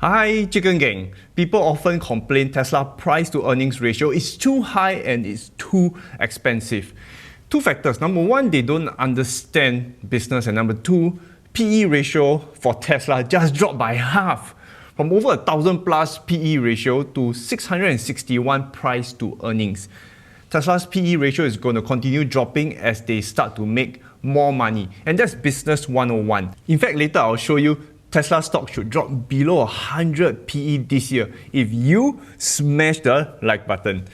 Hi Chicken Gang! People often complain Tesla price to earnings ratio is too high and it's too expensive. Two factors. Number one, they don't understand business, and number two, PE ratio for Tesla just dropped by half. From over 1,000 plus PE ratio to 661 price to earnings. Tesla's PE ratio is going to continue dropping as they start to make more money. And that's business 101. In fact, later I'll show you Tesla stock should drop below 100 PE this year if you smash the like button.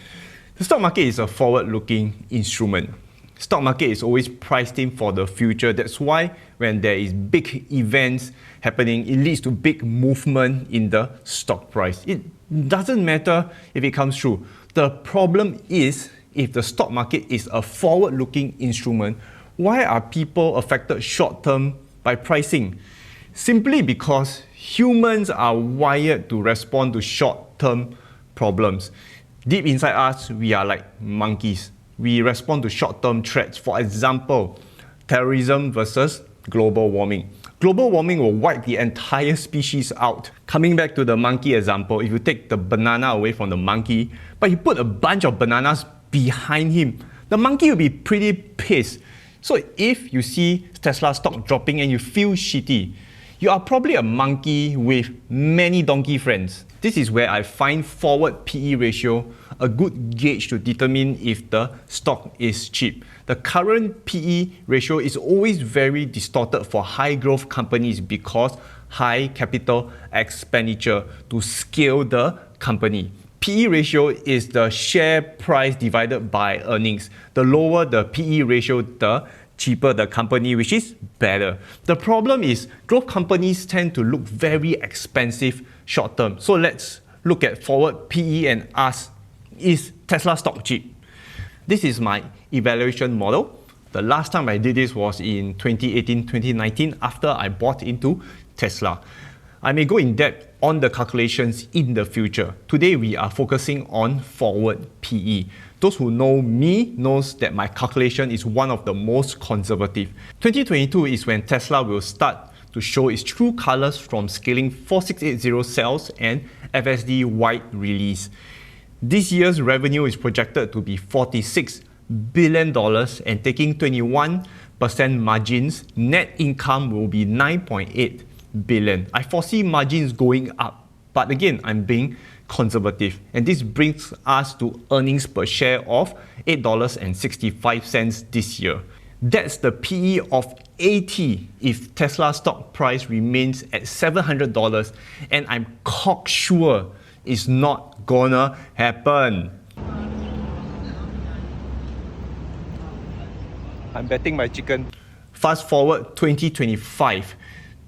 The stock market is a forward-looking instrument. Stock market is always priced in for the future. That's why when there is big events happening, it leads to big movement in the stock price. It doesn't matter if it comes true. The problem is if the stock market is a forward-looking instrument, why are people affected short-term by pricing? Simply because humans are wired to respond to short-term problems. Deep inside us, we are like monkeys. We respond to short-term threats. For example, terrorism versus global warming. Global warming will wipe the entire species out. Coming back to the monkey example, if you take the banana away from the monkey, but you put a bunch of bananas behind him, the monkey will be pretty pissed. So if you see Tesla stock dropping and you feel shitty, you are probably a monkey with many donkey friends. This is where I find forward PE ratio a good gauge to determine if the stock is cheap. The current PE ratio is always very distorted for high growth companies because high capital expenditure to scale the company. PE ratio is the share price divided by earnings. The lower the PE ratio, the cheaper the company, which is better. The problem is growth companies tend to look very expensive short term. So let's look at forward PE and ask, is Tesla stock cheap? This is my evaluation model. The last time I did this was in 2018, 2019 after I bought into Tesla. I may go in depth on the calculations in the future. Today we are focusing on forward PE. Those who know me knows that my calculation is one of the most conservative. 2022 is when Tesla will start to show its true colors from scaling 4680 cells and FSD wide release. This year's revenue is projected to be $46 billion and taking 21% margins, net income will be $9.8 billion. I foresee margins going up, but again, I'm being conservative. And this brings us to earnings per share of $8.65 this year. That's the PE of 80 if Tesla stock price remains at $700, and I'm cocksure it's not gonna happen. I'm betting my chicken. Fast forward 2025,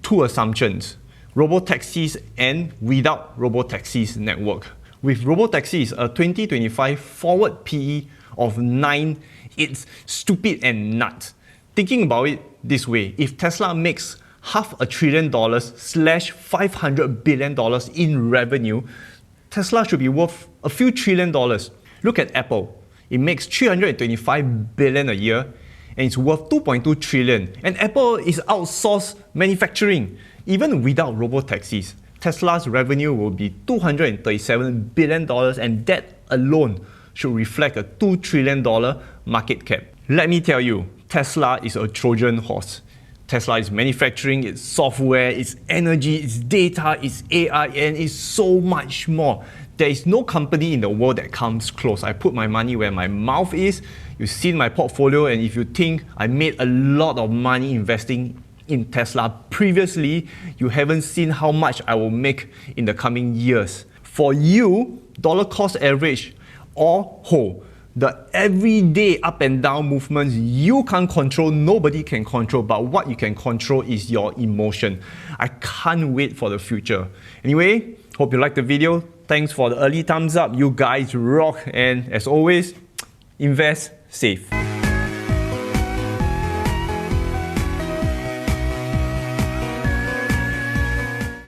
two assumptions. Robotaxis and without robotaxis network. With robotaxis, a 2025 forward PE of 9, it's stupid and nuts. Thinking about it this way, if Tesla makes $500 billion slash $500 billion in revenue, Tesla should be worth a few trillion dollars. Look at Apple. It makes $325 billion a year and it's worth $2.2 trillion. And Apple is outsourced manufacturing. Even without robotaxis, Tesla's revenue will be $237 billion, and that alone should reflect a $2 trillion market cap. Let me tell you, Tesla is a Trojan horse. Tesla is manufacturing, its software, its energy, its data, its AI, and it's so much more. There is no company in the world that comes close. I put my money where my mouth is. You've seen my portfolio, and if you think I made a lot of money investing in Tesla previously, you haven't seen how much I will make in the coming years. For you, dollar cost average or whole, the everyday up and down movements you can't control, nobody can control, but what you can control is your emotion. I can't wait for the future. Anyway, hope you liked the video. Thanks for the early thumbs up. You guys rock, and as always, invest safe.